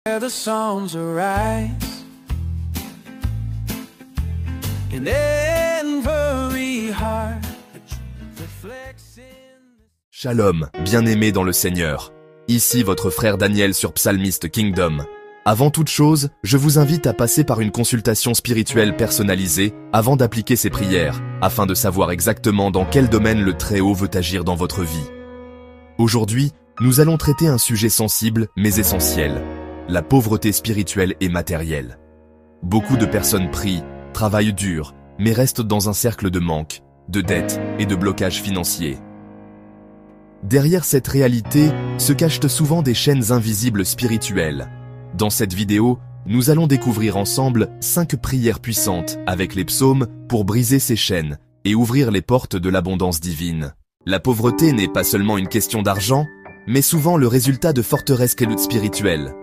The songs arise in every heart reflects in... Shalom, bien-aimés dans le Seigneur. Ici votre frère Daniel sur Psalmist Kingdom. Avant toute chose, je vous invite à passer par une consultation spirituelle personnalisée avant d'appliquer ces prières, afin de savoir exactement dans quel domaine le Très-Haut veut agir dans votre vie. Aujourd'hui, nous allons traiter un sujet sensible mais essentiel, la pauvreté spirituelle et matérielle. Beaucoup de personnes prient, travaillent dur, mais restent dans un cercle de manque, de dettes et de blocages financiers. Derrière cette réalité se cachent souvent des chaînes invisibles spirituelles. Dans cette vidéo, nous allons découvrir ensemble 5 prières puissantes avec les psaumes pour briser ces chaînes et ouvrir les portes de l'abondance divine. La pauvreté n'est pas seulement une question d'argent, mais souvent le résultat de forteresses et luttes spirituelles.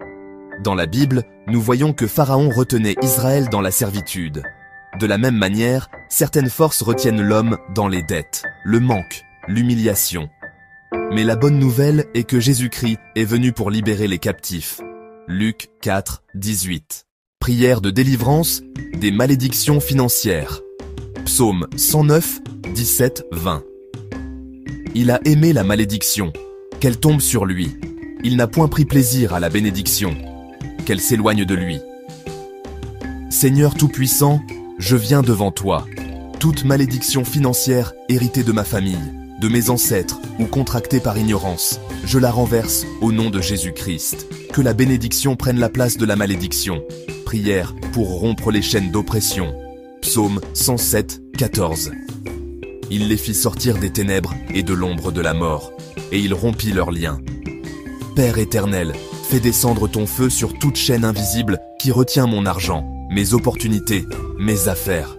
Dans la Bible, nous voyons que Pharaon retenait Israël dans la servitude. De la même manière, certaines forces retiennent l'homme dans les dettes, le manque, l'humiliation. Mais la bonne nouvelle est que Jésus-Christ est venu pour libérer les captifs. Luc 4, 18. Prière de délivrance des malédictions financières. Psaume 109, 17, 20. Il a aimé la malédiction, qu'elle tombe sur lui. Il n'a point pris plaisir à la bénédiction, qu'elle s'éloigne de lui. Seigneur Tout-Puissant, je viens devant toi. Toute malédiction financière héritée de ma famille, de mes ancêtres ou contractée par ignorance, je la renverse au nom de Jésus-Christ. Que la bénédiction prenne la place de la malédiction. Prière pour rompre les chaînes d'oppression. Psaume 107, 14. Il les fit sortir des ténèbres et de l'ombre de la mort, et il rompit leurs liens. Père éternel, fais descendre ton feu sur toute chaîne invisible qui retient mon argent, mes opportunités, mes affaires.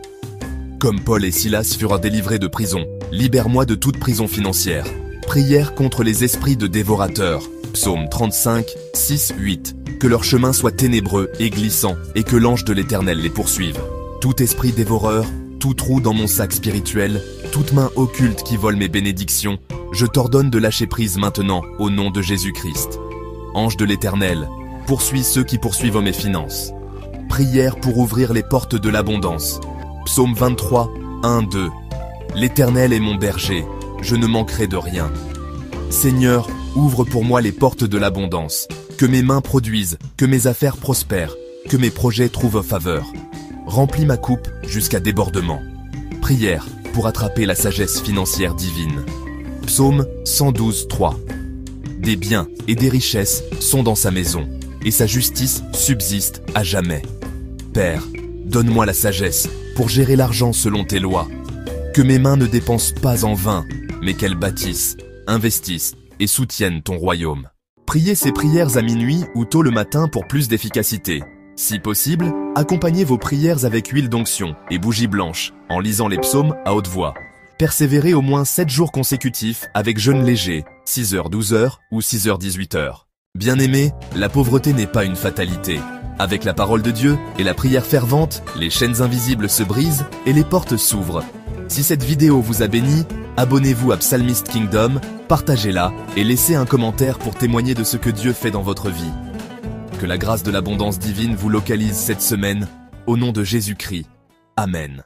Comme Paul et Silas furent délivrés de prison, libère-moi de toute prison financière. Prière contre les esprits de dévorateurs. Psaume 35, 6, 8. Que leur chemin soit ténébreux et glissant, et que l'ange de l'Éternel les poursuive. Tout esprit dévoreur, tout trou dans mon sac spirituel, toute main occulte qui vole mes bénédictions, je t'ordonne de lâcher prise maintenant, au nom de Jésus-Christ. Ange de l'Éternel, poursuis ceux qui poursuivent mes finances. Prière pour ouvrir les portes de l'abondance. Psaume 23, 1, 2. L'Éternel est mon berger, je ne manquerai de rien. Seigneur, ouvre pour moi les portes de l'abondance. Que mes mains produisent, que mes affaires prospèrent, que mes projets trouvent faveur. Remplis ma coupe jusqu'à débordement. Prière pour attraper la sagesse financière divine. Psaume 112, 3. Des biens et des richesses sont dans sa maison, et sa justice subsiste à jamais. Père, donne-moi la sagesse pour gérer l'argent selon tes lois. Que mes mains ne dépensent pas en vain, mais qu'elles bâtissent, investissent et soutiennent ton royaume. Priez ces prières à minuit ou tôt le matin pour plus d'efficacité. Si possible, accompagnez vos prières avec huile d'onction et bougie blanche, en lisant les psaumes à haute voix. Persévérez au moins 7 jours consécutifs avec jeûne léger, 6h, 12h ou 6h, 18h. Bien-aimés, la pauvreté n'est pas une fatalité. Avec la parole de Dieu et la prière fervente, les chaînes invisibles se brisent et les portes s'ouvrent. Si cette vidéo vous a béni, abonnez-vous à Psalmist Kingdom, partagez-la et laissez un commentaire pour témoigner de ce que Dieu fait dans votre vie. Que la grâce de l'abondance divine vous localise cette semaine, au nom de Jésus-Christ. Amen.